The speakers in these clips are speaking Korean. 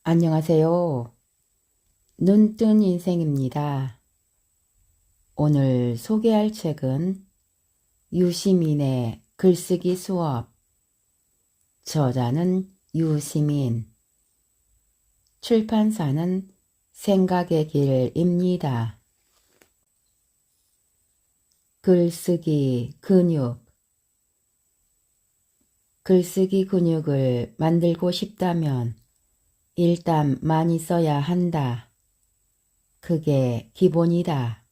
안녕하세요. 눈뜬 인생입니다. 오늘 소개할 책은 유시민의 글쓰기 수업, 저자는 유시민, 출판사는 생각의 길입니다. 글쓰기 근육, 글쓰기 근육을 만들고 싶다면 일단 많이 써야 한다. 그게 기본이다.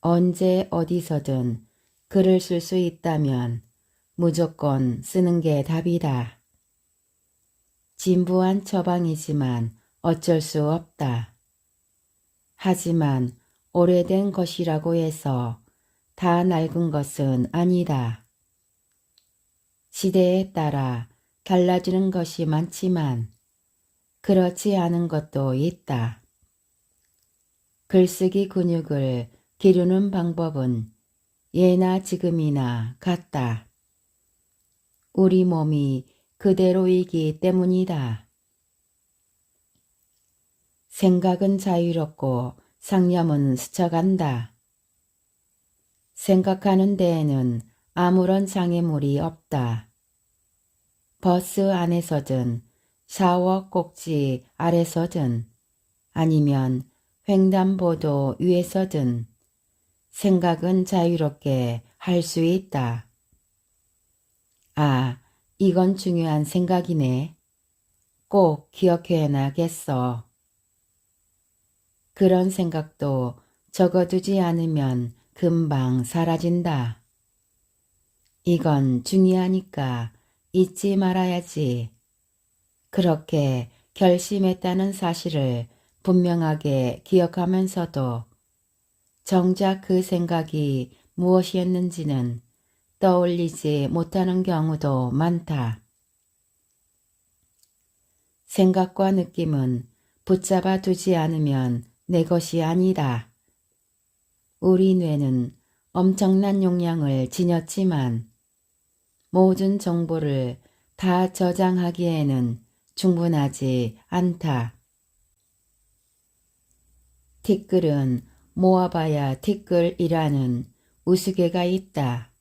언제 어디서든 글을 쓸 수 있다면 무조건 쓰는 게 답이다. 진부한 처방이지만 어쩔 수 없다. 하지만 오래된 것이라고 해서 다 낡은 것은 아니다. 시대에 따라 달라지는 것이 많지만 그렇지 않은 것도 있다. 글쓰기 근육을 기르는 방법은 예나 지금이나 같다. 우리 몸이 그대로이기 때문이다. 생각은 자유롭고 상념은 스쳐간다. 생각하는 데에는 아무런 장애물이 없다. 버스 안에서든 샤워 꼭지 아래서든 아니면 횡단보도 위에서든 생각은 자유롭게 할 수 있다. 아, 이건 중요한 생각이네. 꼭 기억해놔야겠어. 그런 생각도 적어두지 않으면 금방 사라진다. 이건 중요하니까 잊지 말아야지. 그렇게 결심했다는 사실을 분명하게 기억하면서도 정작 그 생각이 무엇이었는지는 떠올리지 못하는 경우도 많다. 생각과 느낌은 붙잡아 두지 않으면 내 것이 아니다. 우리 뇌는 엄청난 용량을 지녔지만 모든 정보를 다 저장하기에는 충분하지 않다. 티끌은 모아봐야 티끌이라는 우스개가 있다.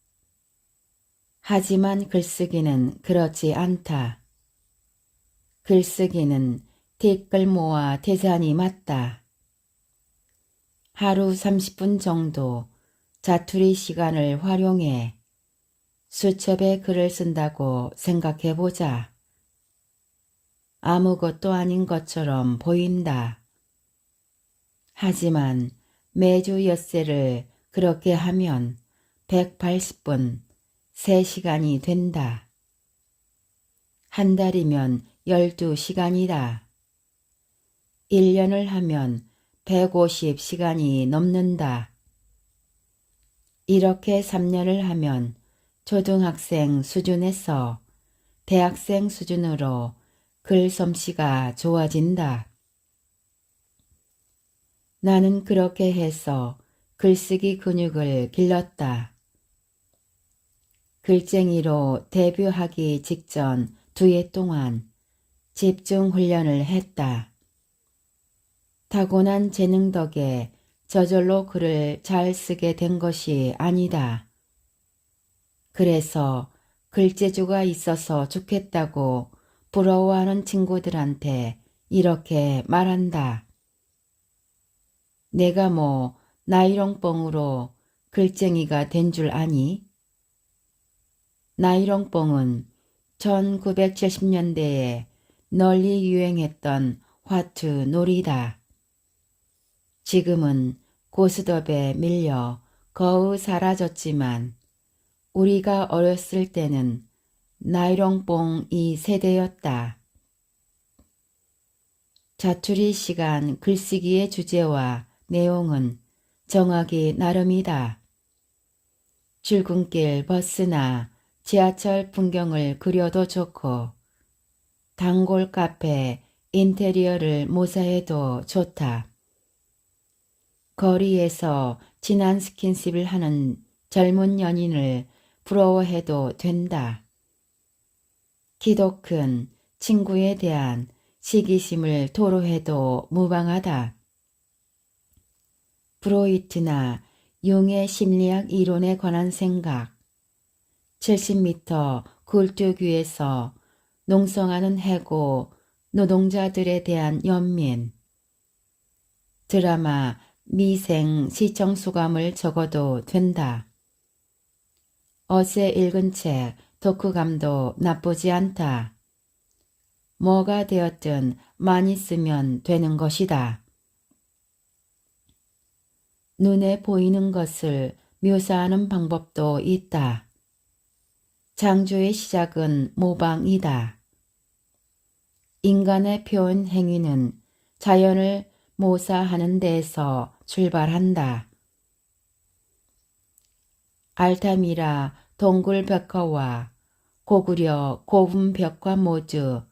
하지만 글쓰기는 그렇지 않다. 글쓰기는 티끌 모아 태산이 맞다. 하루 30분 정도 자투리 시간을 활용해 수첩에 글을 쓴다고 생각해보자. 아무것도 아닌 것처럼 보인다. 하지만 매주 엿새를 그렇게 하면 180분, 3시간이 된다. 한 달이면 12시간이다. 1년을 하면 150시간이 넘는다. 이렇게 3년을 하면 초등학생 수준에서 대학생 수준으로 글솜씨가 좋아진다. 나는 그렇게 해서 글쓰기 근육을 길렀다. 글쟁이로 데뷔하기 직전 2해 동안 집중 훈련을 했다. 타고난 재능 덕에 저절로 글을 잘 쓰게 된 것이 아니다. 그래서 글재주가 있어서 좋겠다고 부러워하는 친구들한테 이렇게 말한다. 내가 뭐 나이롱뽕으로 글쟁이가 된 줄 아니? 나이롱뽕은 1970년대에 널리 유행했던 화투 놀이다. 지금은 고스톱에 밀려 거의 사라졌지만 우리가 어렸을 때는 나이롱뽕이 세대였다. 자투리 시간 글쓰기의 주제와 내용은 정하기 나름이다. 출근길 버스나 지하철 풍경을 그려도 좋고 단골 카페 인테리어를 모사해도 좋다. 거리에서 진한 스킨십을 하는 젊은 연인을 부러워해도 된다. 키도 큰 친구에 대한 시기심을 토로해도 무방하다. 프로이트나 융의 심리학 이론에 관한 생각. 70m 굴뚝 위에서 농성하는 해고 노동자들에 대한 연민. 드라마 미생 시청수감을 적어도 된다. 어제 읽은 책 독후감도 나쁘지 않다. 뭐가 되었든 많이 쓰면 되는 것이다. 눈에 보이는 것을 묘사하는 방법도 있다. 창조의 시작은 모방이다. 인간의 표현 행위는 자연을 모사하는 데에서 출발한다. 알타미라 동굴벽화와 고구려 고분벽화 모두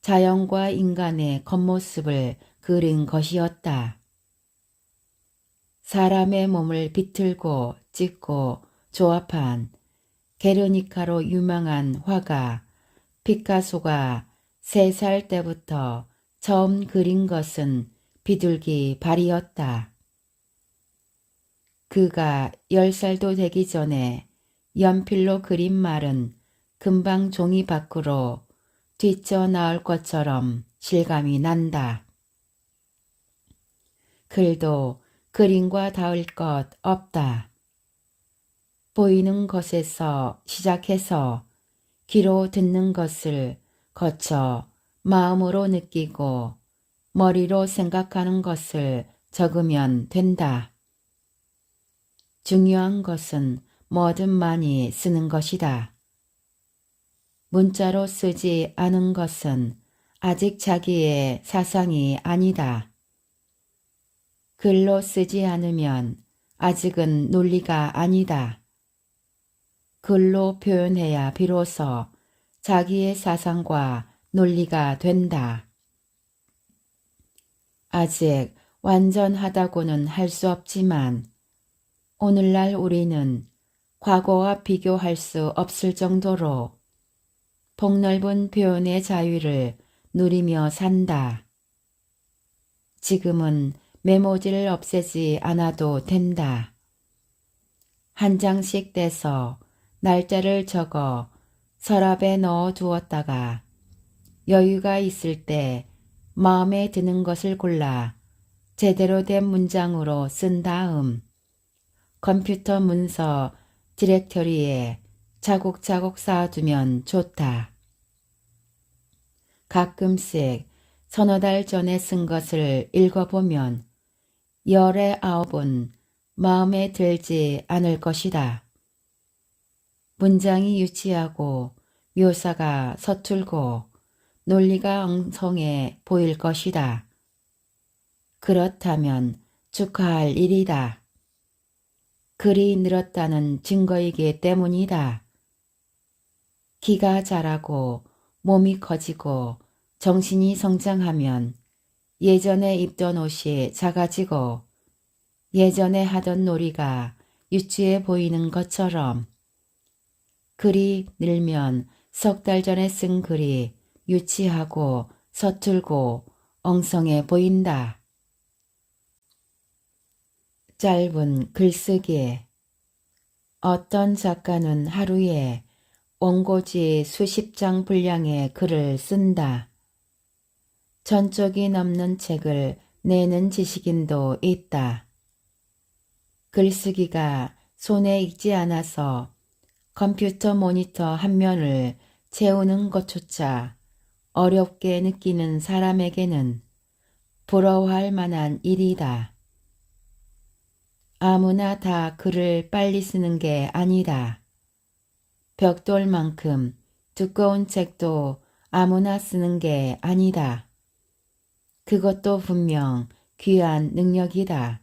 자연과 인간의 겉모습을 그린 것이었다. 사람의 몸을 비틀고 찍고 조합한 게르니카로 유명한 화가 피카소가 3살 때부터 처음 그린 것은 비둘기 발이었다. 그가 10살도 되기 전에 연필로 그린 말은 금방 종이 밖으로 뛰쳐나올 것처럼 실감이 난다. 글도 그림과 닿을 것 없다. 보이는 것에서 시작해서 귀로 듣는 것을 거쳐 마음으로 느끼고 머리로 생각하는 것을 적으면 된다. 중요한 것은 뭐든 많이 쓰는 것이다. 문자로 쓰지 않은 것은 아직 자기의 사상이 아니다. 글로 쓰지 않으면 아직은 논리가 아니다. 글로 표현해야 비로소 자기의 사상과 논리가 된다. 아직 완전하다고는 할 수 없지만 오늘날 우리는 과거와 비교할 수 없을 정도로 폭넓은 표현의 자유를 누리며 산다. 지금은 메모지를 없애지 않아도 된다. 한 장씩 떼서 날짜를 적어 서랍에 넣어 두었다가 여유가 있을 때 마음에 드는 것을 골라 제대로 된 문장으로 쓴 다음 컴퓨터 문서 디렉터리에 차곡차곡 쌓아두면 좋다. 가끔씩 서너 달 전에 쓴 것을 읽어보면 19은 마음에 들지 않을 것이다. 문장이 유치하고 묘사가 서툴고 논리가 엉성해 보일 것이다. 그렇다면 축하할 일이다. 글이 늘었다는 증거이기 때문이다. 키가 자라고 몸이 커지고 정신이 성장하면 예전에 입던 옷이 작아지고 예전에 하던 놀이가 유치해 보이는 것처럼 글이 늘면 3달 전에 쓴 글이 유치하고 서툴고 엉성해 보인다. 짧은 글쓰기. 어떤 작가는 하루에 원고지 수십 장 분량의 글을 쓴다. 전적이 넘는 책을 내는 지식인도 있다. 글쓰기가 손에 익지 않아서 컴퓨터 모니터 한 면을 채우는 것조차 어렵게 느끼는 사람에게는 부러워할 만한 일이다. 아무나 다 글을 빨리 쓰는 게 아니다. 벽돌만큼 두꺼운 책도 아무나 쓰는 게 아니다. 그것도 분명 귀한 능력이다.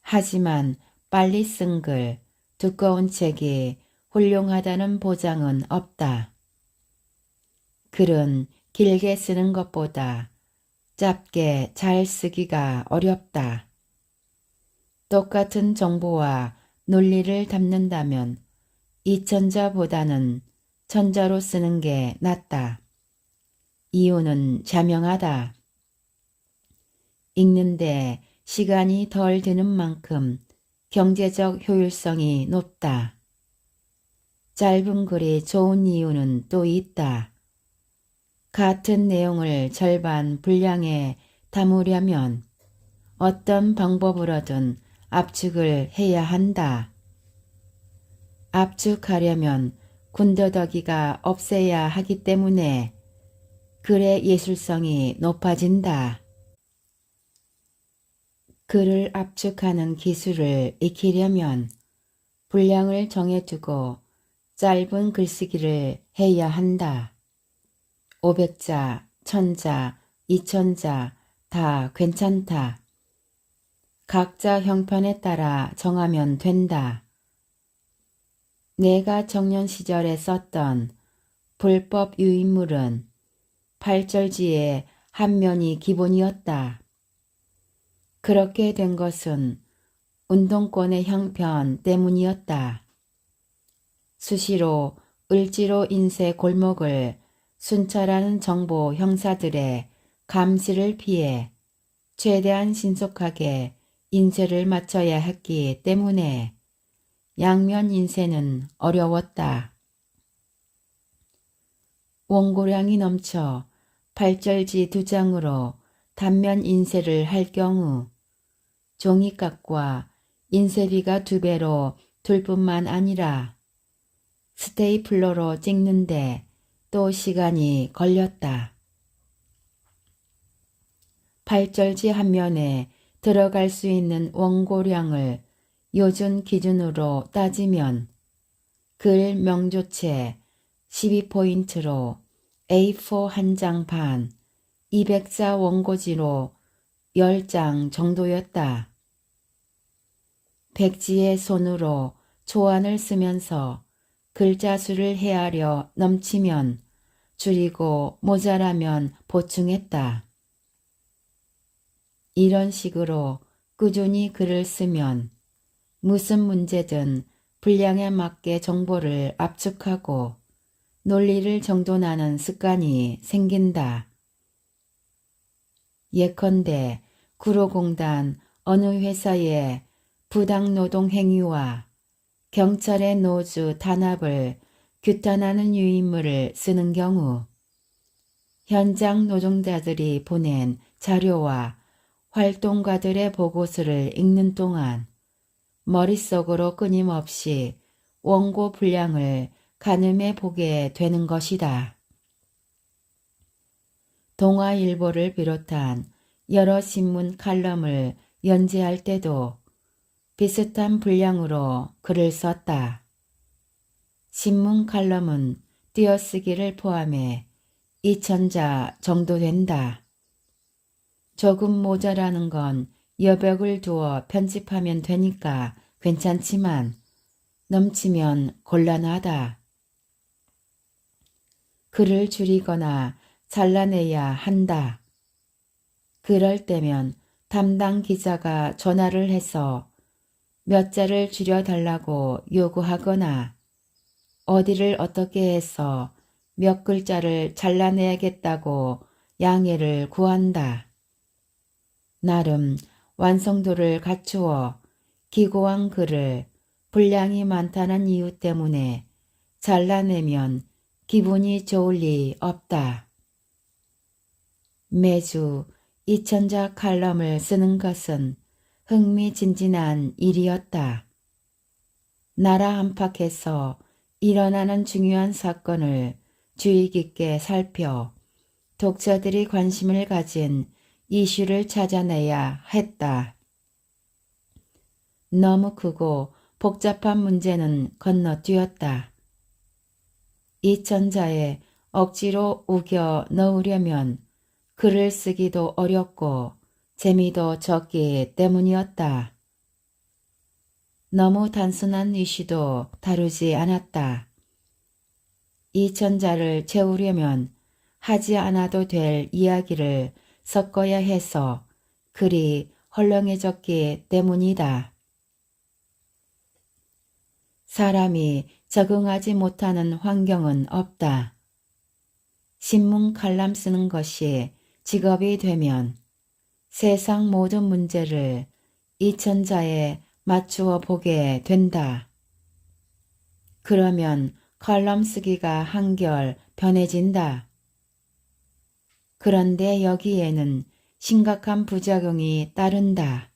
하지만 빨리 쓴 글, 두꺼운 책이 훌륭하다는 보장은 없다. 글은 길게 쓰는 것보다 짧게 잘 쓰기가 어렵다. 똑같은 정보와 논리를 담는다면 이천자보다는 천자로 쓰는 게 낫다. 이유는 자명하다. 읽는데 시간이 덜 드는 만큼 경제적 효율성이 높다. 짧은 글이 좋은 이유는 또 있다. 같은 내용을 절반 분량에 담으려면 어떤 방법으로든 압축을 해야 한다. 압축하려면 군더더기가 없애야 하기 때문에 글의 예술성이 높아진다. 글을 압축하는 기술을 익히려면 분량을 정해두고 짧은 글쓰기를 해야 한다. 500자, 1000자, 2000자 다 괜찮다. 각자 형편에 따라 정하면 된다. 내가 청년 시절에 썼던 불법 유인물은 8절지의 한 면이 기본이었다. 그렇게 된 것은 운동권의 형편 때문이었다. 수시로 을지로 인쇄 골목을 순찰하는 정보 형사들의 감시를 피해 최대한 신속하게 인쇄를 마쳐야 했기 때문에 양면 인쇄는 어려웠다. 원고량이 넘쳐 8절지 2장으로 단면 인쇄를 할 경우 종이값과 인쇄비가 2배로 들 뿐만 아니라 스테이플러로 찍는데 또 시간이 걸렸다. 8절지 한 면에 들어갈 수 있는 원고량을 요즘 기준으로 따지면 글 명조체 12포인트로 A4 한 장 반, 200자 원고지로 10장 정도였다. 백지의 손으로 초안을 쓰면서 글자 수를 헤아려 넘치면 줄이고 모자라면 보충했다. 이런 식으로 꾸준히 글을 쓰면 무슨 문제든 분량에 맞게 정보를 압축하고 논리를 정돈하는 습관이 생긴다. 예컨대 구로공단 어느 회사의 부당노동 행위와 경찰의 노조 탄압을 규탄하는 유인물을 쓰는 경우 현장 노동자들이 보낸 자료와 활동가들의 보고서를 읽는 동안 머릿속으로 끊임없이 원고 분량을 가늠해 보게 되는 것이다. 동아일보를 비롯한 여러 신문 칼럼을 연재할 때도 비슷한 분량으로 글을 썼다. 신문 칼럼은 띄어쓰기를 포함해 2000자 정도 된다. 조금 모자라는 건 여백을 두어 편집하면 되니까 괜찮지만 넘치면 곤란하다. 글을 줄이거나 잘라내야 한다. 그럴 때면 담당 기자가 전화를 해서 몇 자를 줄여달라고 요구하거나 어디를 어떻게 해서 몇 글자를 잘라내야겠다고 양해를 구한다. 나름 완성도를 갖추어 기고한 글을 분량이 많다는 이유 때문에 잘라내면 기분이 좋을 리 없다. 매주 2000자 칼럼을 쓰는 것은 흥미진진한 일이었다. 나라 안팎에서 일어나는 중요한 사건을 주의 깊게 살펴 독자들이 관심을 가진 이슈를 찾아내야 했다. 너무 크고 복잡한 문제는 건너뛰었다. 2000자에 억지로 우겨 넣으려면 글을 쓰기도 어렵고 재미도 적기 때문이었다. 너무 단순한 이슈도 다루지 않았다. 2000자를 채우려면 하지 않아도 될 이야기를 섞어야 해서 글이 헐렁해졌기 때문이다. 사람이 적응하지 못하는 환경은 없다. 신문 칼럼 쓰는 것이 직업이 되면 세상 모든 문제를 이 천자에 맞추어 보게 된다. 그러면 칼럼 쓰기가 한결 편해진다. 그런데 여기에는 심각한 부작용이 따른다.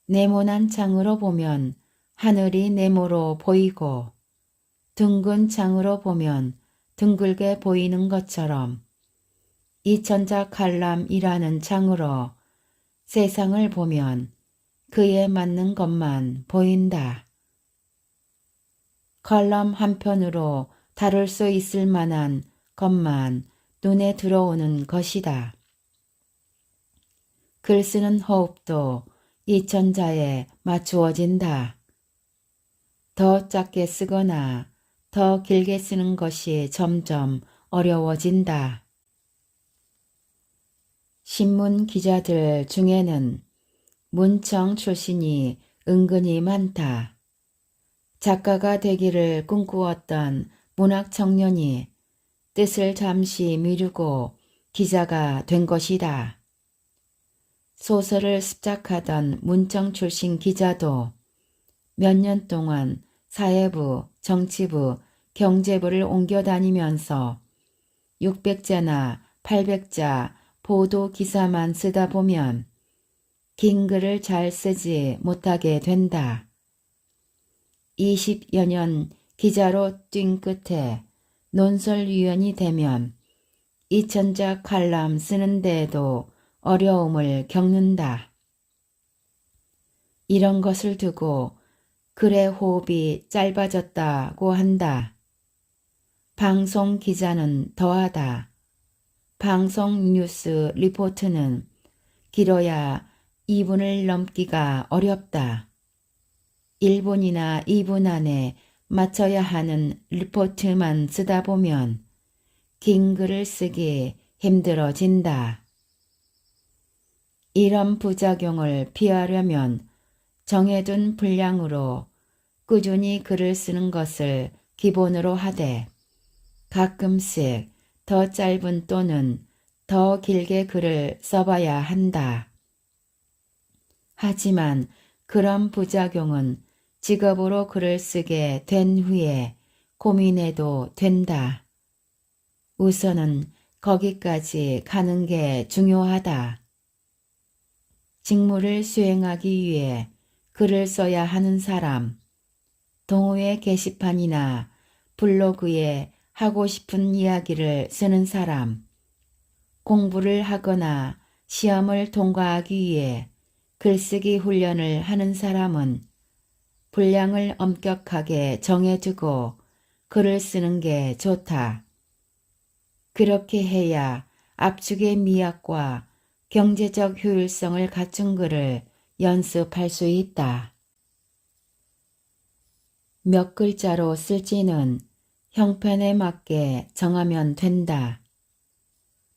네모난 창으로 보면 하늘이 네모로 보이고 둥근 창으로 보면 둥글게 보이는 것처럼 이 천자 칼럼이라는 창으로 세상을 보면 그에 맞는 것만 보인다. 칼럼 한편으로 다룰 수 있을 만한 것만 눈에 들어오는 것이다. 글 쓰는 호흡도 이 천자에 맞추어진다. 더 작게 쓰거나 더 길게 쓰는 것이 점점 어려워진다. 신문 기자들 중에는 문청 출신이 은근히 많다. 작가가 되기를 꿈꾸었던 문학 청년이 뜻을 잠시 미루고 기자가 된 것이다. 소설을 습작하던 문청 출신 기자도 몇 년 동안 사회부, 정치부, 경제부를 옮겨 다니면서 600자나 800자 보도 기사만 쓰다 보면 긴 글을 잘 쓰지 못하게 된다. 20여 년 기자로 뛴 끝에 논설위원이 되면 이 천자 칼럼 쓰는 데에도 어려움을 겪는다. 이런 것을 두고 글의 호흡이 짧아졌다고 한다. 방송 기자는 더하다. 방송 뉴스 리포트는 길어야 2분을 넘기가 어렵다. 1분이나 2분 안에 맞춰야 하는 리포트만 쓰다 보면 긴 글을 쓰기 힘들어진다. 이런 부작용을 피하려면 정해둔 분량으로 꾸준히 글을 쓰는 것을 기본으로 하되 가끔씩 더 짧은 또는 더 길게 글을 써봐야 한다. 하지만 그런 부작용은 직업으로 글을 쓰게 된 후에 고민해도 된다. 우선은 거기까지 가는 게 중요하다. 직무를 수행하기 위해 글을 써야 하는 사람, 동호회 게시판이나 블로그에 하고 싶은 이야기를 쓰는 사람, 공부를 하거나 시험을 통과하기 위해 글쓰기 훈련을 하는 사람은 분량을 엄격하게 정해두고 글을 쓰는 게 좋다. 그렇게 해야 압축의 미학과 경제적 효율성을 갖춘 글을 연습할 수 있다. 몇 글자로 쓸지는 형편에 맞게 정하면 된다.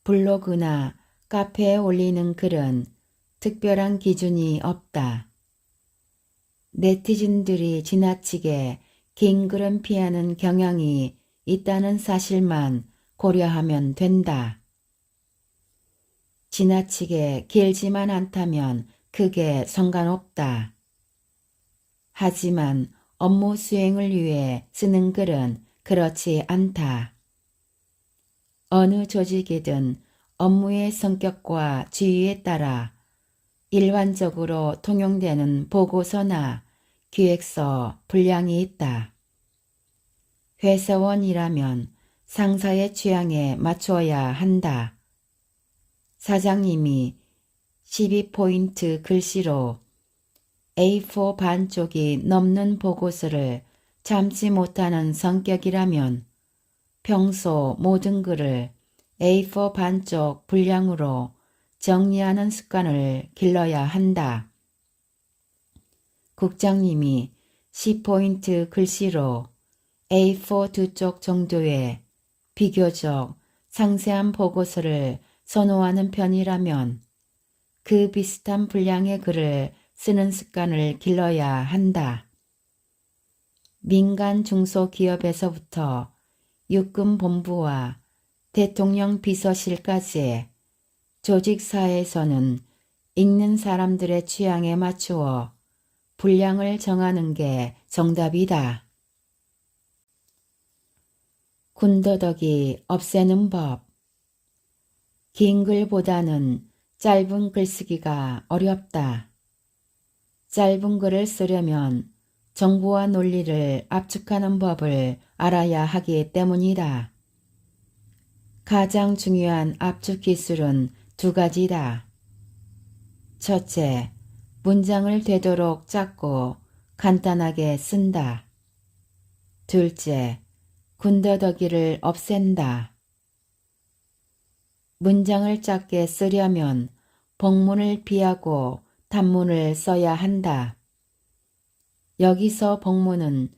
블로그나 카페에 올리는 글은 특별한 기준이 없다. 네티즌들이 지나치게 긴 글은 피하는 경향이 있다는 사실만 고려하면 된다. 지나치게 길지만 않다면 크게 상관없다. 하지만 업무 수행을 위해 쓰는 글은 그렇지 않다. 어느 조직이든 업무의 성격과 지위에 따라 일반적으로 통용되는 보고서나 기획서 분량이 있다. 회사원이라면 상사의 취향에 맞추어야 한다. 사장님이 12포인트 글씨로 A4 반쪽이 넘는 보고서를 참지 못하는 성격이라면 평소 모든 글을 A4 반쪽 분량으로 정리하는 습관을 길러야 한다. 국장님이 10포인트 글씨로 A4 두 쪽 정도의 비교적 상세한 보고서를 선호하는 편이라면 그 비슷한 분량의 글을 쓰는 습관을 길러야 한다. 민간 중소기업에서부터 육군 본부와 대통령 비서실까지 조직사회에서는 읽는 사람들의 취향에 맞추어 분량을 정하는 게 정답이다. 군더더기 없애는 법. 긴 글보다는 짧은 글쓰기가 어렵다. 짧은 글을 쓰려면 정보와 논리를 압축하는 법을 알아야 하기 때문이다. 가장 중요한 압축 기술은 두 가지다. 첫째, 문장을 되도록 짧고 간단하게 쓴다. 둘째, 군더더기를 없앤다. 문장을 짧게 쓰려면 복문을 피하고 단문을 써야 한다. 여기서 복문은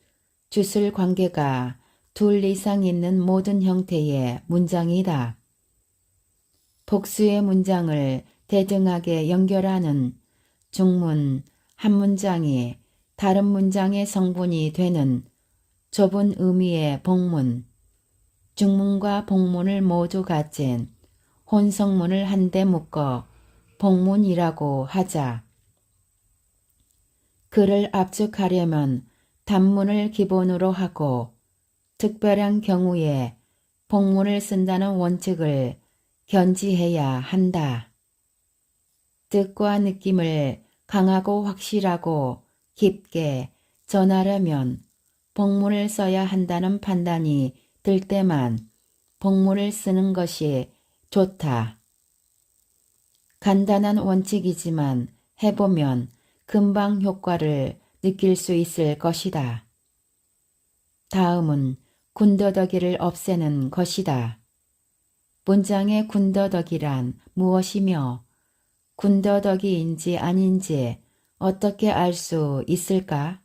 주술 관계가 둘 이상 있는 모든 형태의 문장이다. 복수의 문장을 대등하게 연결하는 중문 한 문장이 다른 문장의 성분이 되는 좁은 의미의 복문, 중문과 복문을 모두 가진 혼성문을 한데 묶어 복문이라고 하자. 글을 압축하려면 단문을 기본으로 하고 특별한 경우에 복문을 쓴다는 원칙을 견지해야 한다. 뜻과 느낌을 강하고 확실하고 깊게 전하려면 복문을 써야 한다는 판단이 들 때만 복문을 쓰는 것이 좋다. 간단한 원칙이지만 해보면 금방 효과를 느낄 수 있을 것이다. 다음은 군더더기를 없애는 것이다. 문장의 군더더기란 무엇이며 군더더기인지 아닌지 어떻게 알 수 있을까?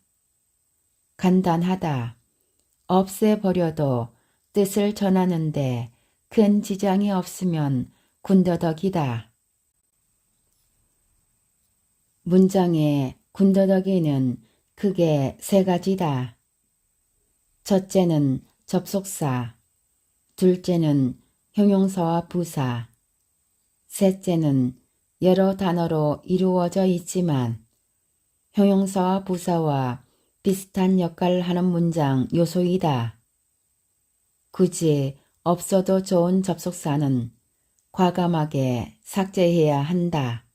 간단하다. 없애버려도 뜻을 전하는데 큰 지장이 없으면 군더더기다. 문장의 군더더기는 크게 세 가지다. 첫째는 접속사, 둘째는 형용사와 부사, 셋째는 여러 단어로 이루어져 있지만 형용사와 부사와 비슷한 역할을 하는 문장 요소이다. 굳이 없어도 좋은 접속사는 과감하게 삭제해야 한다.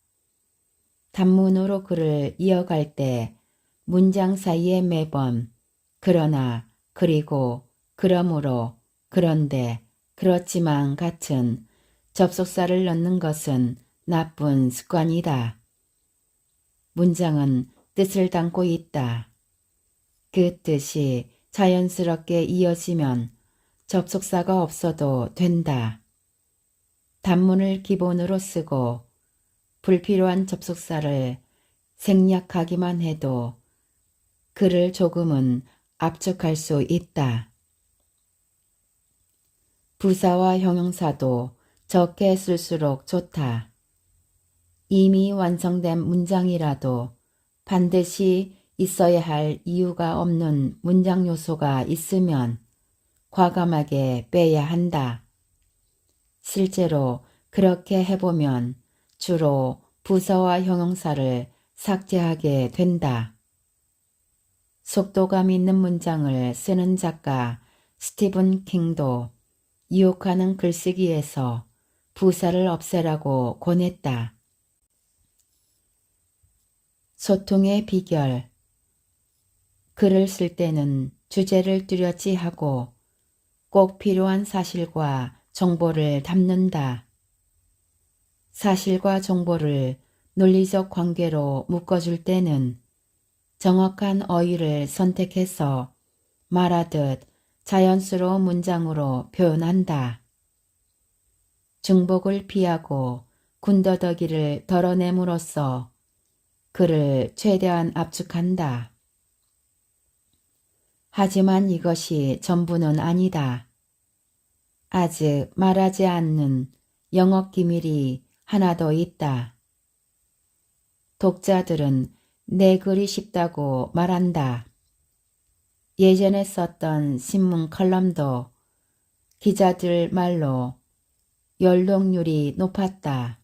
단문으로 글을 이어갈 때 문장 사이에 매번 그러나, 그리고, 그러므로, 그런데, 그렇지만 같은 접속사를 넣는 것은 나쁜 습관이다. 문장은 뜻을 담고 있다. 그 뜻이 자연스럽게 이어지면 접속사가 없어도 된다. 단문을 기본으로 쓰고 불필요한 접속사를 생략하기만 해도 글을 조금은 압축할 수 있다. 부사와 형용사도 적게 쓸수록 좋다. 이미 완성된 문장이라도 반드시 있어야 할 이유가 없는 문장 요소가 있으면 과감하게 빼야 한다. 실제로 그렇게 해보면 주로 부사와 형용사를 삭제하게 된다. 속도감 있는 문장을 쓰는 작가 스티븐 킹도 유혹하는 글쓰기에서 부사를 없애라고 권했다. 소통의 비결. 글을 쓸 때는 주제를 뚜렷이 하고 꼭 필요한 사실과 정보를 담는다. 사실과 정보를 논리적 관계로 묶어줄 때는 정확한 어휘를 선택해서 말하듯 자연스러운 문장으로 표현한다. 중복을 피하고 군더더기를 덜어냄으로써 글을 최대한 압축한다. 하지만 이것이 전부는 아니다. 아직 말하지 않는 영업 기밀이 하나 더 있다. 독자들은 내 글이 쉽다고 말한다. 예전에 썼던 신문 컬럼도 기자들 말로 연록률이 높았다.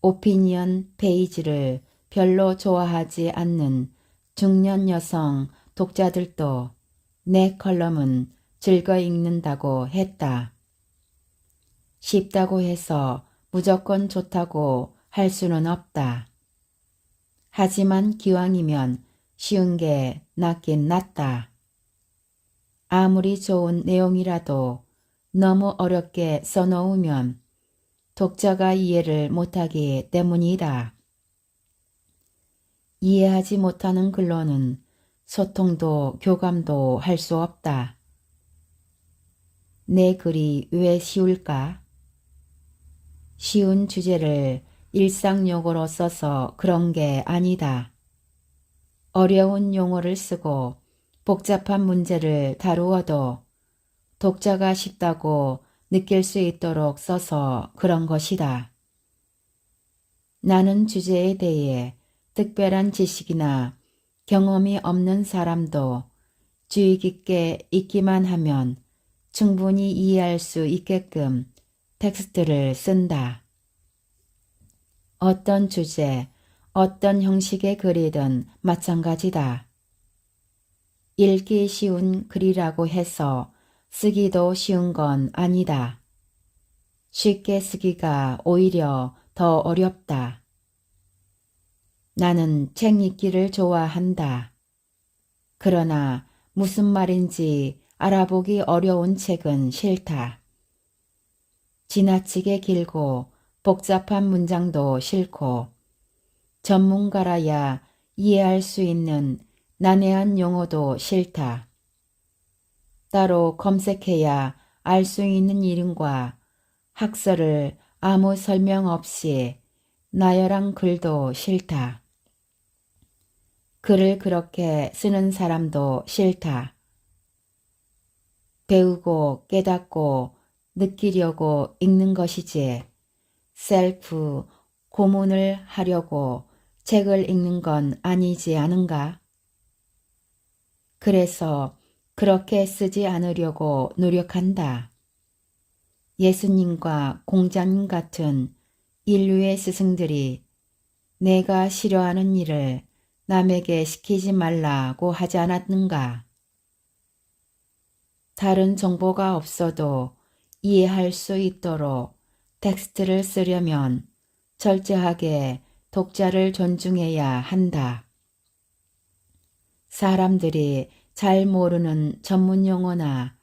오피니언 페이지를 별로 좋아하지 않는 중년 여성 독자들도 내 컬럼은 즐겨 읽는다고 했다. 쉽다고 해서 무조건 좋다고 할 수는 없다. 하지만 기왕이면 쉬운 게 낫긴 낫다. 아무리 좋은 내용이라도 너무 어렵게 써놓으면 독자가 이해를 못하기 때문이다. 이해하지 못하는 글로는 소통도 교감도 할 수 없다. 내 글이 왜 쉬울까? 쉬운 주제를 일상용어로 써서 그런 게 아니다. 어려운 용어를 쓰고 복잡한 문제를 다루어도 독자가 쉽다고 느낄 수 있도록 써서 그런 것이다. 나는 주제에 대해 특별한 지식이나 경험이 없는 사람도 주의 깊게 읽기만 하면 충분히 이해할 수 있게끔 텍스트를 쓴다. 어떤 주제, 어떤 형식의 글이든 마찬가지다. 읽기 쉬운 글이라고 해서 쓰기도 쉬운 건 아니다. 쉽게 쓰기가 오히려 더 어렵다. 나는 책 읽기를 좋아한다. 그러나 무슨 말인지 알아보기 어려운 책은 싫다. 지나치게 길고 복잡한 문장도 싫고 전문가라야 이해할 수 있는 난해한 용어도 싫다. 따로 검색해야 알 수 있는 이름과 학설을 아무 설명 없이 나열한 글도 싫다. 글을 그렇게 쓰는 사람도 싫다. 배우고 깨닫고 느끼려고 읽는 것이지 셀프 고문을 하려고 책을 읽는 건 아니지 않은가? 그래서 그렇게 쓰지 않으려고 노력한다. 예수님과 공자님 같은 인류의 스승들이 내가 싫어하는 일을 남에게 시키지 말라고 하지 않았는가? 다른 정보가 없어도 이해할 수 있도록 텍스트를 쓰려면 철저하게 독자를 존중해야 한다. 사람들이 잘 모르는 전문 용어나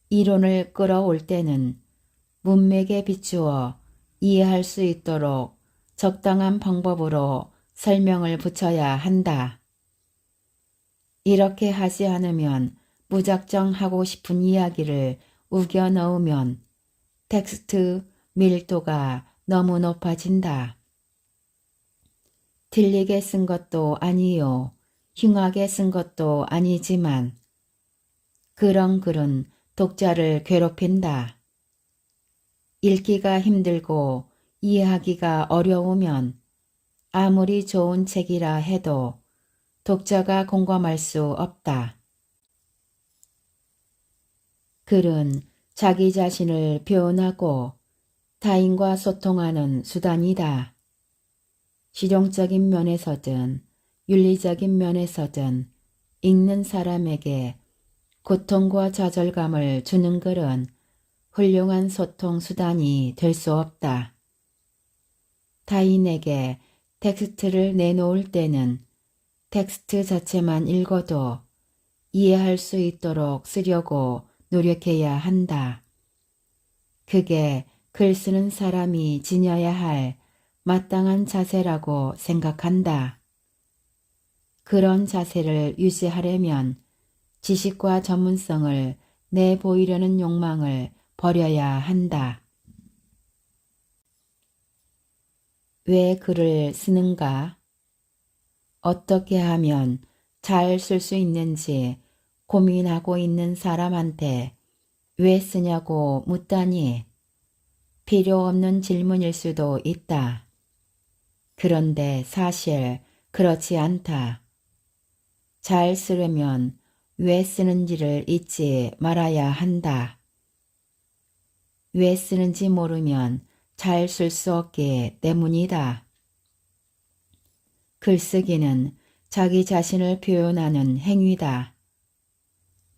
이론을 끌어올 때는 문맥에 비추어 이해할 수 있도록 적당한 방법으로 설명을 붙여야 한다. 이렇게 하지 않으면 무작정 하고 싶은 이야기를 우겨 넣으면 텍스트 밀도가 너무 높아진다. 틀리게 쓴 것도 아니요. 흉하게 쓴 것도 아니지만 그런 글은 독자를 괴롭힌다. 읽기가 힘들고 이해하기가 어려우면 아무리 좋은 책이라 해도 독자가 공감할 수 없다. 글은 자기 자신을 표현하고 타인과 소통하는 수단이다. 실용적인 면에서든 윤리적인 면에서든 읽는 사람에게 고통과 좌절감을 주는 글은 훌륭한 소통 수단이 될 수 없다. 타인에게 텍스트를 내놓을 때는 텍스트 자체만 읽어도 이해할 수 있도록 쓰려고 노력해야 한다. 그게 글 쓰는 사람이 지녀야 할 마땅한 자세라고 생각한다. 그런 자세를 유지하려면 지식과 전문성을 내보이려는 욕망을 버려야 한다. 왜 글을 쓰는가? 어떻게 하면 잘 쓸 수 있는지 고민하고 있는 사람한테 왜 쓰냐고 묻다니 필요 없는 질문일 수도 있다. 그런데 사실 그렇지 않다. 잘 쓰려면 왜 쓰는지를 잊지 말아야 한다. 왜 쓰는지 모르면 잘 쓸 수 없기 때문이다. 글쓰기는 자기 자신을 표현하는 행위다.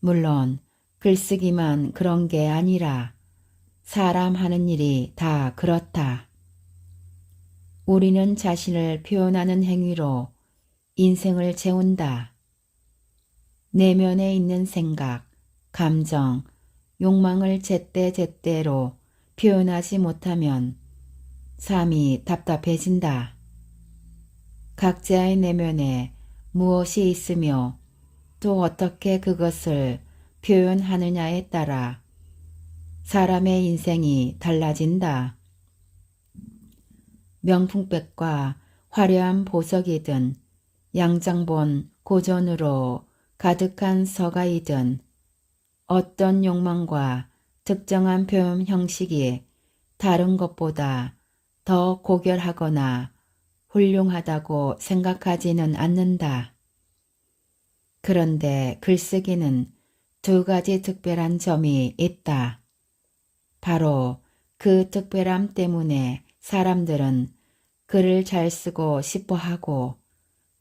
물론 글쓰기만 그런 게 아니라 사람 하는 일이 다 그렇다. 우리는 자신을 표현하는 행위로 인생을 채운다. 내면에 있는 생각, 감정, 욕망을 제때제때로 표현하지 못하면 삶이 답답해진다. 각자의 내면에 무엇이 있으며 또 어떻게 그것을 표현하느냐에 따라 사람의 인생이 달라진다. 명품백과 화려한 보석이든 양장본 고전으로 가득한 서가이든 어떤 욕망과 특정한 표현 형식이 다른 것보다 더 고결하거나 훌륭하다고 생각하지는 않는다. 그런데 글쓰기는 두 가지 특별한 점이 있다. 바로 그 특별함 때문에 사람들은 글을 잘 쓰고 싶어 하고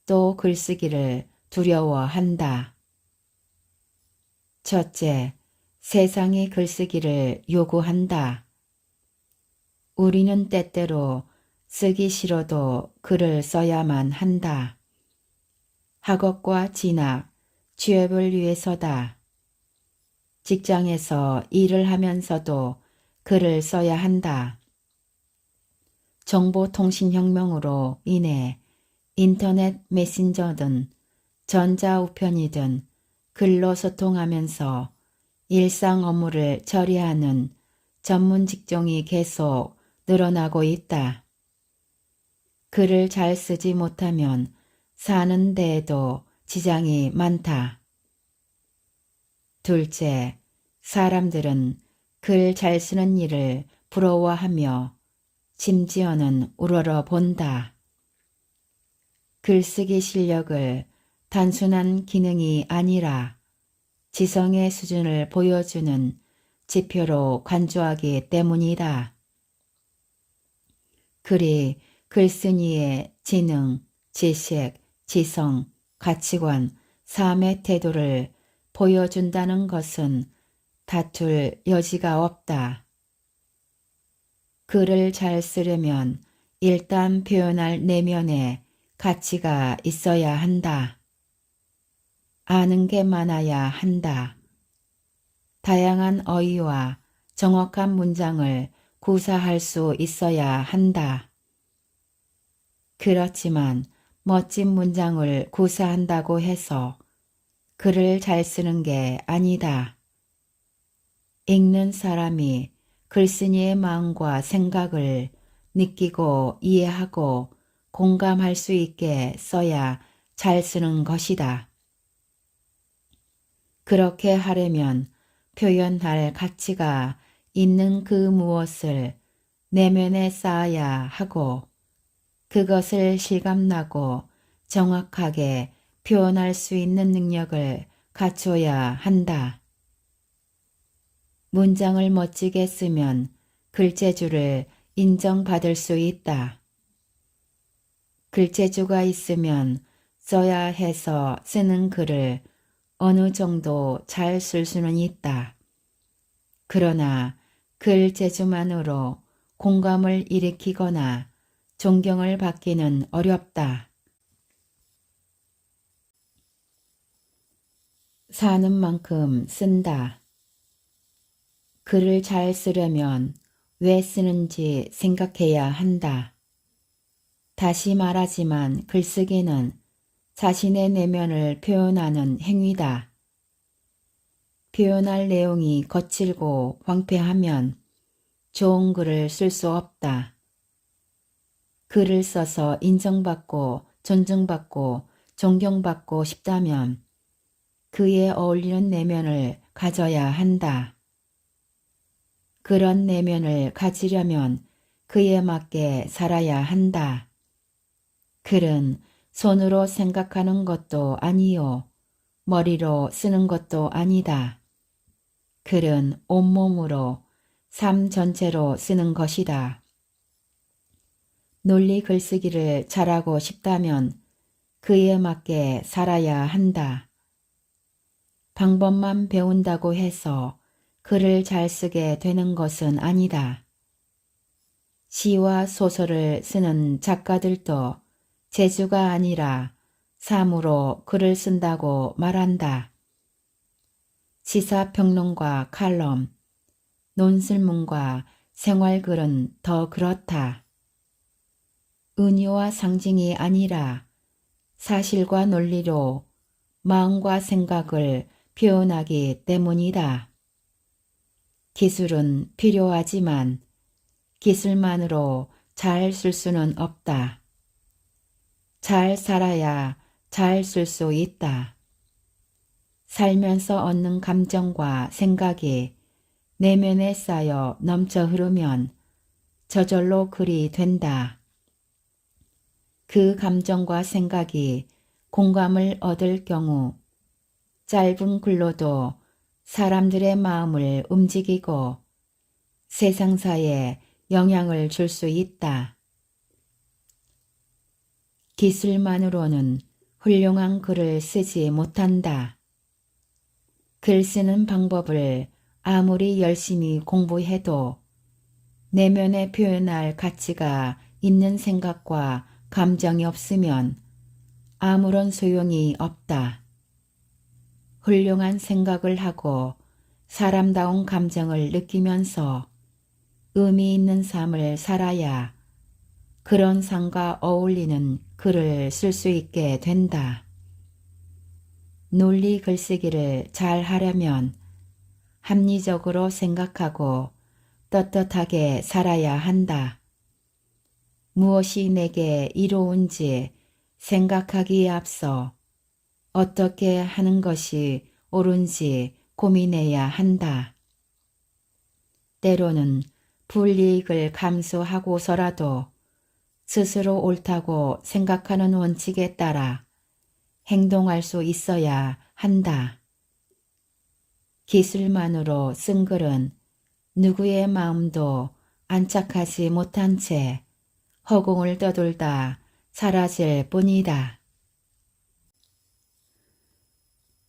또 글쓰기를 두려워한다. 첫째, 세상이 글쓰기를 요구한다. 우리는 때때로 쓰기 싫어도 글을 써야만 한다. 학업과 진학, 취업을 위해서다. 직장에서 일을 하면서도 글을 써야 한다. 정보통신혁명으로 인해 인터넷 메신저든 전자우편이든 글로 소통하면서 일상 업무를 처리하는 전문 직종이 계속 늘어나고 있다. 글을 잘 쓰지 못하면 사는 데에도 지장이 많다. 둘째, 사람들은 글 잘 쓰는 일을 부러워하며 심지어는 우러러 본다. 글쓰기 실력을 단순한 기능이 아니라 지성의 수준을 보여주는 지표로 간주하기 때문이다. 글이 글쓴이의 지능, 지식, 지성, 가치관, 삶의 태도를 보여준다는 것은 다툴 여지가 없다. 글을 잘 쓰려면 일단 표현할 내면에 가치가 있어야 한다. 아는 게 많아야 한다. 다양한 어휘와 정확한 문장을 구사할 수 있어야 한다. 그렇지만 멋진 문장을 구사한다고 해서 글을 잘 쓰는 게 아니다. 읽는 사람이 글쓴이의 마음과 생각을 느끼고 이해하고 공감할 수 있게 써야 잘 쓰는 것이다. 그렇게 하려면 표현할 가치가 있는 그 무엇을 내면에 쌓아야 하고 그것을 실감나고 정확하게 표현할 수 있는 능력을 갖춰야 한다. 문장을 멋지게 쓰면 글재주를 인정받을 수 있다. 글재주가 있으면 써야 해서 쓰는 글을 어느 정도 잘 쓸 수는 있다. 그러나 글재주만으로 공감을 일으키거나 존경을 받기는 어렵다. 사는 만큼 쓴다. 글을 잘 쓰려면 왜 쓰는지 생각해야 한다. 다시 말하지만 글쓰기는 자신의 내면을 표현하는 행위다. 표현할 내용이 거칠고 황폐하면 좋은 글을 쓸 수 없다. 글을 써서 인정받고 존중받고 존경받고 싶다면 그에 어울리는 내면을 가져야 한다. 그런 내면을 가지려면 그에 맞게 살아야 한다. 글은 손으로 생각하는 것도 아니요. 머리로 쓰는 것도 아니다. 글은 온몸으로 삶 전체로 쓰는 것이다. 논리 글쓰기를 잘하고 싶다면 그에 맞게 살아야 한다. 방법만 배운다고 해서 글을 잘 쓰게 되는 것은 아니다. 시와 소설을 쓰는 작가들도 재주가 아니라 삶으로 글을 쓴다고 말한다. 시사평론과 칼럼, 논술문과 생활글은 더 그렇다. 은유와 상징이 아니라 사실과 논리로 마음과 생각을 표현하기 때문이다. 기술은 필요하지만 기술만으로 잘 쓸 수는 없다. 잘 살아야 잘 쓸 수 있다. 살면서 얻는 감정과 생각이 내면에 쌓여 넘쳐 흐르면 저절로 글이 된다. 그 감정과 생각이 공감을 얻을 경우 짧은 글로도 사람들의 마음을 움직이고 세상사에 영향을 줄 수 있다. 기술만으로는 훌륭한 글을 쓰지 못한다. 글 쓰는 방법을 아무리 열심히 공부해도 내면에 표현할 가치가 있는 생각과 감정이 없으면 아무런 소용이 없다. 훌륭한 생각을 하고 사람다운 감정을 느끼면서 의미 있는 삶을 살아야 그런 삶과 어울리는 글을 쓸 수 있게 된다. 논리 글쓰기를 잘 하려면 합리적으로 생각하고 떳떳하게 살아야 한다. 무엇이 내게 이로운지 생각하기에 앞서 어떻게 하는 것이 옳은지 고민해야 한다. 때로는 불이익을 감수하고서라도 스스로 옳다고 생각하는 원칙에 따라 행동할 수 있어야 한다. 기술만으로 쓴 글은 누구의 마음도 안착하지 못한 채 허공을 떠돌다 사라질 뿐이다.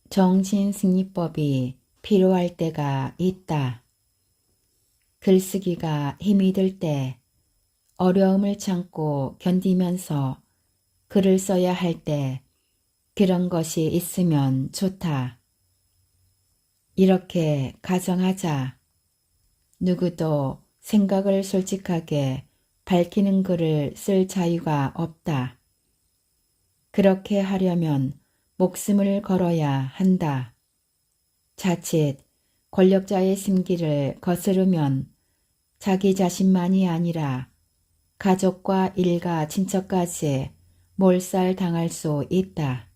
정신승리법이 필요할 때가 있다. 글쓰기가 힘이 들 때, 어려움을 참고 견디면서 글을 써야 할 때 그런 것이 있으면 좋다. 이렇게 가정하자. 누구도 생각을 솔직하게 밝히는 글을 쓸 자유가 없다. 그렇게 하려면 목숨을 걸어야 한다. 자칫 권력자의 심기를 거스르면 자기 자신만이 아니라 가족과 일가 친척까지 몰살당할 수 있다.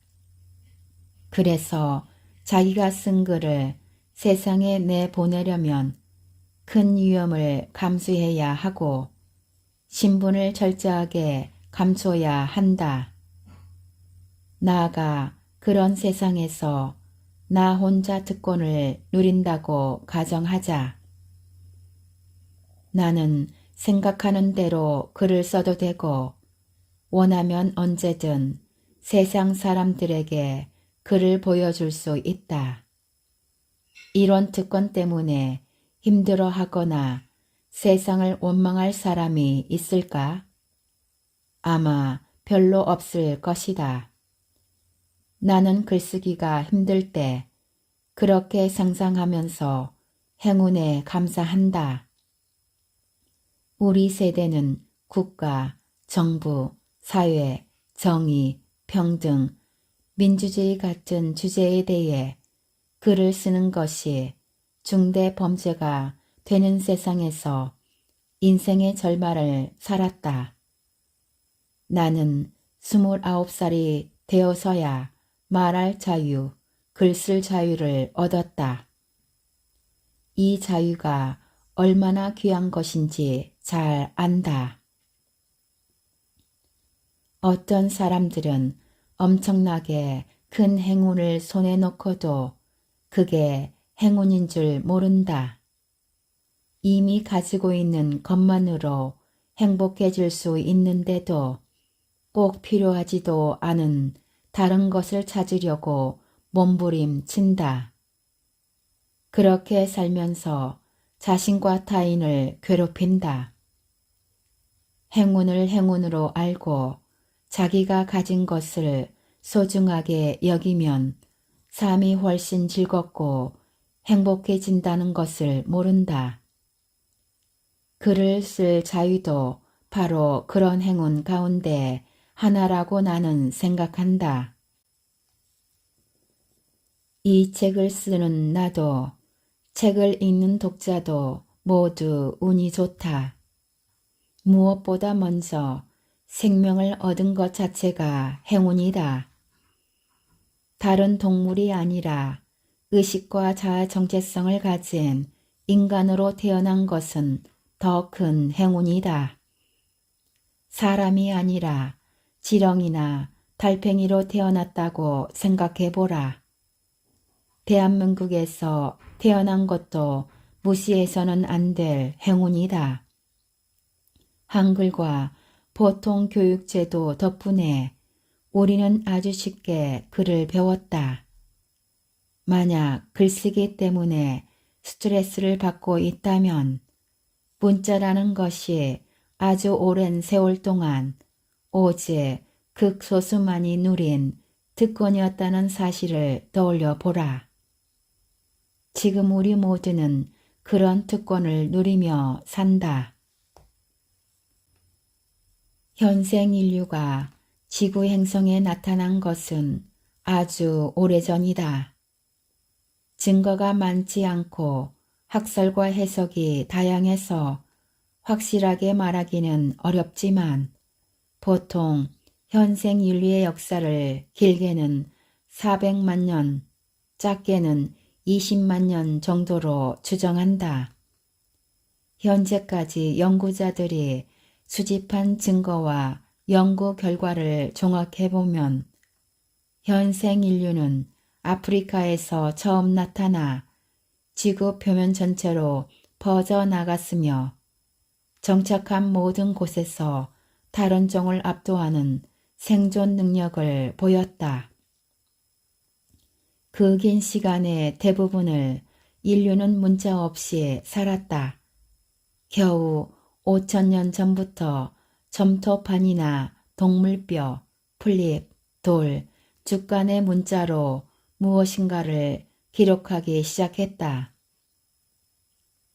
그래서 자기가 쓴 글을 세상에 내보내려면 큰 위험을 감수해야 하고 신분을 철저하게 감춰야 한다. 나아가 그런 세상에서 나 혼자 특권을 누린다고 가정하자. 나는 생각하는 대로 글을 써도 되고 원하면 언제든 세상 사람들에게 글을 보여줄 수 있다. 이런 특권 때문에 힘들어하거나 세상을 원망할 사람이 있을까? 아마 별로 없을 것이다. 나는 글쓰기가 힘들 때 그렇게 상상하면서 행운에 감사한다. 우리 세대는 국가, 정부, 사회, 정의, 평등, 민주주의 같은 주제에 대해 글을 쓰는 것이 중대 범죄가 되는 세상에서 인생의 절반을 살았다. 나는 29살이 되어서야 말할 자유, 글 쓸 자유를 얻었다. 이 자유가 얼마나 귀한 것인지 잘 안다. 어떤 사람들은 엄청나게 큰 행운을 손에 놓고도 그게 행운인 줄 모른다. 이미 가지고 있는 것만으로 행복해질 수 있는데도 꼭 필요하지도 않은 다른 것을 찾으려고 몸부림친다. 그렇게 살면서 자신과 타인을 괴롭힌다. 행운을 행운으로 알고 자기가 가진 것을 소중하게 여기면 삶이 훨씬 즐겁고 행복해진다는 것을 모른다. 글을 쓸 자유도 바로 그런 행운 가운데 하나라고 나는 생각한다. 이 책을 쓰는 나도 책을 읽는 독자도 모두 운이 좋다. 무엇보다 먼저 생명을 얻은 것 자체가 행운이다. 다른 동물이 아니라 의식과 자아 정체성을 가진 인간으로 태어난 것은 더 큰 행운이다. 사람이 아니라 지렁이나 달팽이로 태어났다고 생각해보라. 대한민국에서 태어난 것도 무시해서는 안 될 행운이다. 한글과 보통 교육제도 덕분에 우리는 아주 쉽게 글을 배웠다. 만약 글쓰기 때문에 스트레스를 받고 있다면 문자라는 것이 아주 오랜 세월 동안 오직 극소수만이 누린 특권이었다는 사실을 떠올려 보라. 지금 우리 모두는 그런 특권을 누리며 산다. 현생 인류가 지구 행성에 나타난 것은 아주 오래전이다. 증거가 많지 않고 학설과 해석이 다양해서 확실하게 말하기는 어렵지만 보통 현생 인류의 역사를 길게는 400만 년, 작게는 20만 년 정도로 추정한다. 현재까지 연구자들이 수집한 증거와 연구 결과를 종합해보면 현생 인류는 아프리카에서 처음 나타나 지구 표면 전체로 퍼져나갔으며 정착한 모든 곳에서 다른 종을 압도하는 생존 능력을 보였다. 그 긴 시간의 대부분을 인류는 문자 없이 살았다. 겨우 5,000년 전부터 점토판이나 동물뼈, 풀잎, 돌, 죽간의 문자로 무엇인가를 기록하기 시작했다.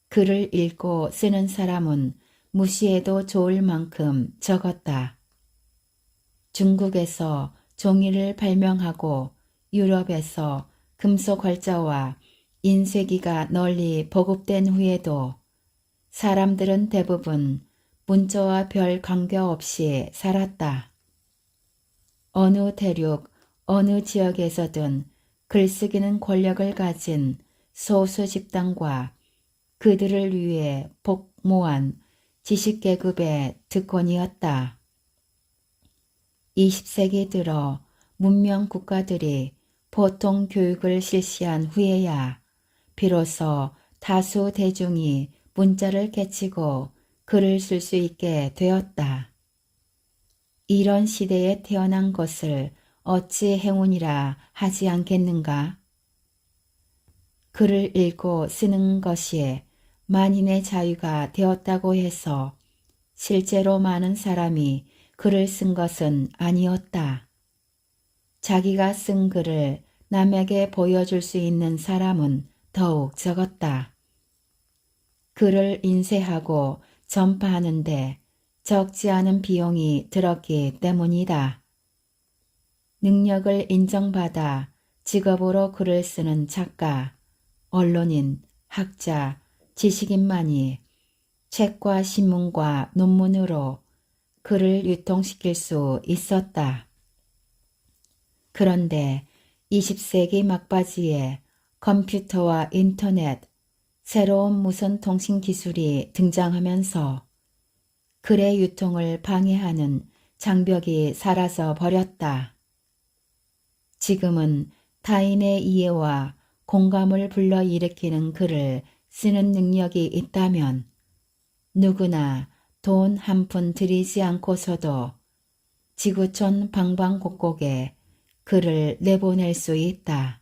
글을 읽고 쓰는 사람은 무시해도 좋을 만큼 적었다. 중국에서 종이를 발명하고 유럽에서 금속 활자와 인쇄기가 널리 보급된 후에도 사람들은 대부분 문자와 별 관계없이 살았다. 어느 대륙, 어느 지역에서든 글쓰기는 권력을 가진 소수 집단과 그들을 위해 복무한 지식계급의 특권이었다. 20세기 들어 문명 국가들이 보통 교육을 실시한 후에야 비로소 다수 대중이 문자를 깨치고 글을 쓸 수 있게 되었다. 이런 시대에 태어난 것을 어찌 행운이라 하지 않겠는가? 글을 읽고 쓰는 것이 만인의 자유가 되었다고 해서 실제로 많은 사람이 글을 쓴 것은 아니었다. 자기가 쓴 글을 남에게 보여줄 수 있는 사람은 더욱 적었다. 글을 인쇄하고 전파하는데 적지 않은 비용이 들었기 때문이다. 능력을 인정받아 직업으로 글을 쓰는 작가, 언론인, 학자, 지식인만이 책과 신문과 논문으로 글을 유통시킬 수 있었다. 그런데 20세기 막바지에 컴퓨터와 인터넷, 새로운 무선 통신 기술이 등장하면서 글의 유통을 방해하는 장벽이 사라져 버렸다. 지금은 타인의 이해와 공감을 불러일으키는 글을 쓰는 능력이 있다면 누구나 돈 한 푼 들이지 않고서도 지구촌 방방곡곡에 글을 내보낼 수 있다.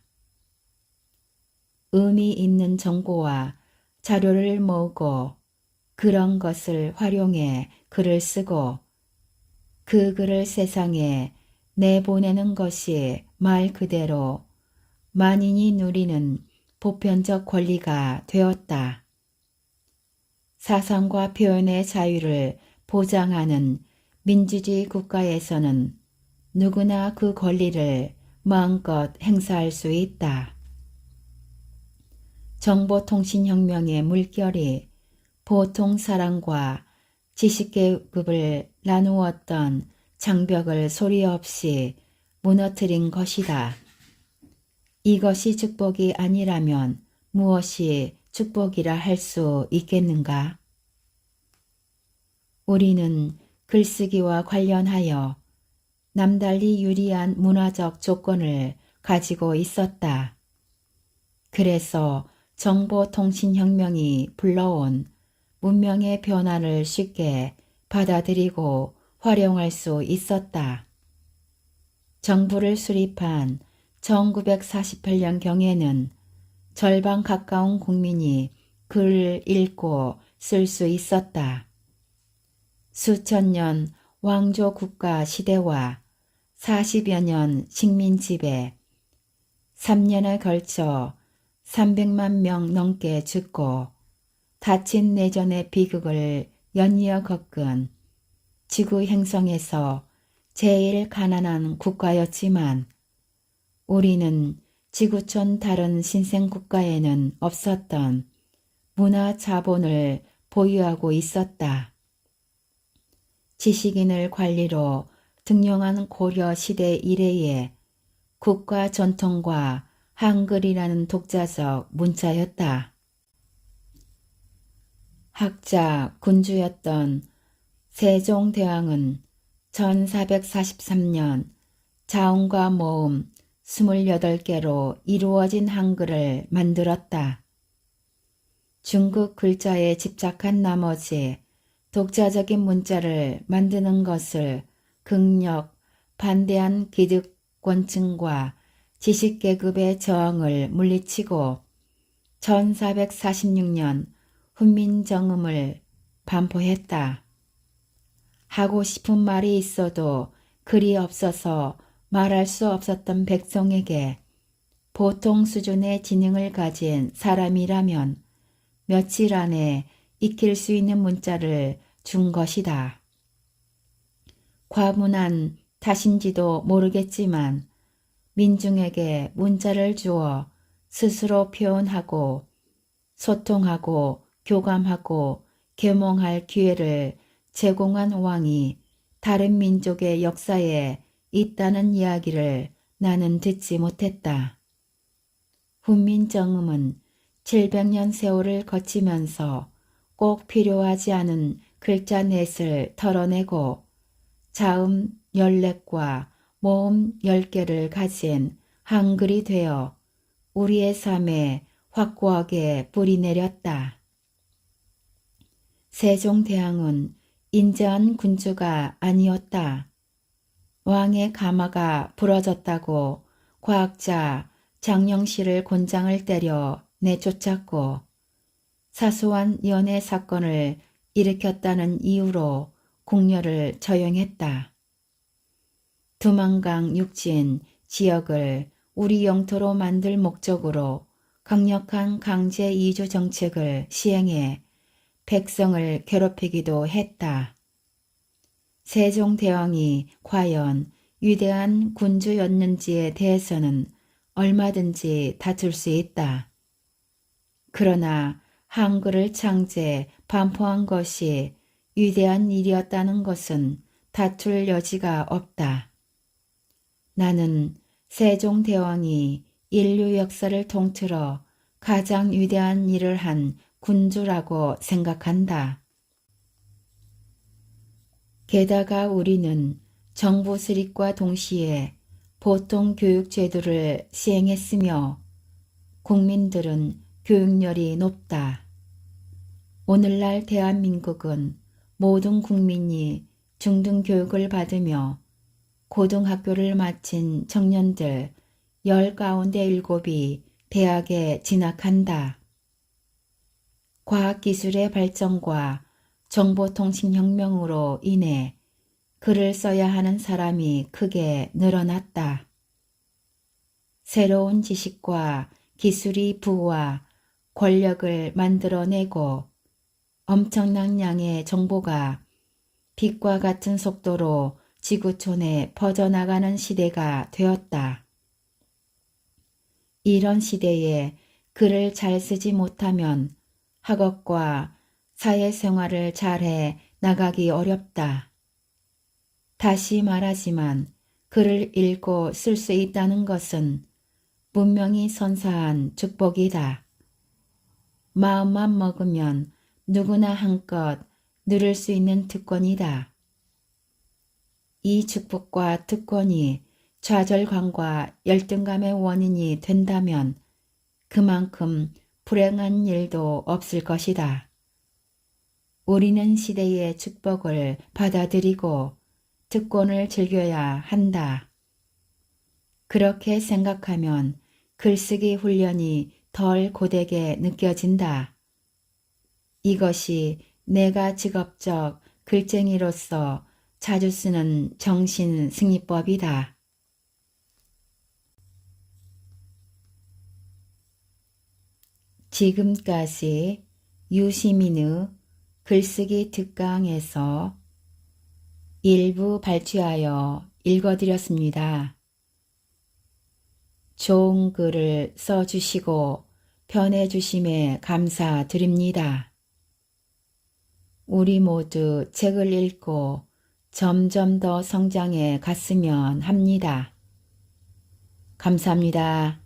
의미 있는 정보와 자료를 모으고 그런 것을 활용해 글을 쓰고 그 글을 세상에 내보내는 것이 말 그대로 만인이 누리는 보편적 권리가 되었다. 사상과 표현의 자유를 보장하는 민주주의 국가에서는 누구나 그 권리를 마음껏 행사할 수 있다. 정보통신혁명의 물결이 보통 사람과 지식계급을 나누었던 장벽을 소리 없이 무너뜨린 것이다. 이것이 축복이 아니라면 무엇이 축복이라 할 수 있겠는가? 우리는 글쓰기와 관련하여 남달리 유리한 문화적 조건을 가지고 있었다. 그래서 정보통신혁명이 불러온 문명의 변화를 쉽게 받아들이고 활용할 수 있었다. 정부를 수립한 1948년경에는 절반 가까운 국민이 글을 읽고 쓸 수 있었다. 수천 년 왕조 국가 시대와 40여 년 식민지배, 3년에 걸쳐 300만 명 넘게 죽고 닫힌 내전의 비극을 연이어 겪은 지구 행성에서 제일 가난한 국가였지만 우리는 지구촌 다른 신생 국가에는 없었던 문화 자본을 보유하고 있었다. 지식인을 관리로 등용한 고려 시대 이래의 국가 전통과 한글이라는 독자적 문자였다. 학자, 군주였던 세종대왕은 1443년 자음과 모음 28개로 이루어진 한글을 만들었다. 중국 글자에 집착한 나머지 독자적인 문자를 만드는 것을 극력 반대한 기득권층과 지식계급의 저항을 물리치고 1446년 훈민정음을 반포했다. 하고 싶은 말이 있어도 글이 없어서 말할 수 없었던 백성에게 보통 수준의 지능을 가진 사람이라면 며칠 안에 익힐 수 있는 문자를 준 것이다. 과분한 탓인지도 모르겠지만 민중에게 문자를 주어 스스로 표현하고 소통하고 교감하고 계몽할 기회를 제공한 왕이 다른 민족의 역사에 있다는 이야기를 나는 듣지 못했다. 훈민정음은 700년 세월을 거치면서 꼭 필요하지 않은 글자 넷을 털어내고 자음 14과 모음 10개를 가진 한글이 되어 우리의 삶에 확고하게 뿌리내렸다. 세종대왕은 인자한 군주가 아니었다. 왕의 가마가 부러졌다고 과학자 장영실을 곤장을 때려 내쫓았고 사소한 연애 사건을 일으켰다는 이유로 궁녀를 처형했다. 두만강 육진 지역을 우리 영토로 만들 목적으로 강력한 강제 이주 정책을 시행해 백성을 괴롭히기도 했다. 세종대왕이 과연 위대한 군주였는지에 대해서는 얼마든지 다툴 수 있다. 그러나 한글을 창제, 반포한 것이 위대한 일이었다는 것은 다툴 여지가 없다. 나는 세종대왕이 인류 역사를 통틀어 가장 위대한 일을 한 군주라고 생각한다. 게다가 우리는 정부 수립과 동시에 보통 교육 제도를 시행했으며 국민들은 교육열이 높다. 오늘날 대한민국은 모든 국민이 중등교육을 받으며 고등학교를 마친 청년들 10 가운데 7이 대학에 진학한다. 과학기술의 발전과 정보통신혁명으로 인해 글을 써야 하는 사람이 크게 늘어났다. 새로운 지식과 기술이 부와 권력을 만들어내고 엄청난 양의 정보가 빛과 같은 속도로 지구촌에 퍼져나가는 시대가 되었다. 이런 시대에 글을 잘 쓰지 못하면 학업과 사회생활을 잘해 나가기 어렵다. 다시 말하지만 글을 읽고 쓸 수 있다는 것은 분명히 선사한 축복이다. 마음만 먹으면 누구나 한껏 누릴 수 있는 특권이다. 이 축복과 특권이 좌절감과 열등감의 원인이 된다면 그만큼 불행한 일도 없을 것이다. 우리는 시대의 축복을 받아들이고 특권을 즐겨야 한다. 그렇게 생각하면 글쓰기 훈련이 덜 고되게 느껴진다. 이것이 내가 직업적 글쟁이로서 자주 쓰는 정신승리법이다. 지금까지 유시민의 글쓰기 특강에서 일부 발췌하여 읽어드렸습니다. 좋은 글을 써주시고 변해주심에 감사드립니다. 우리 모두 책을 읽고 점점 더 성장해 갔으면 합니다. 감사합니다.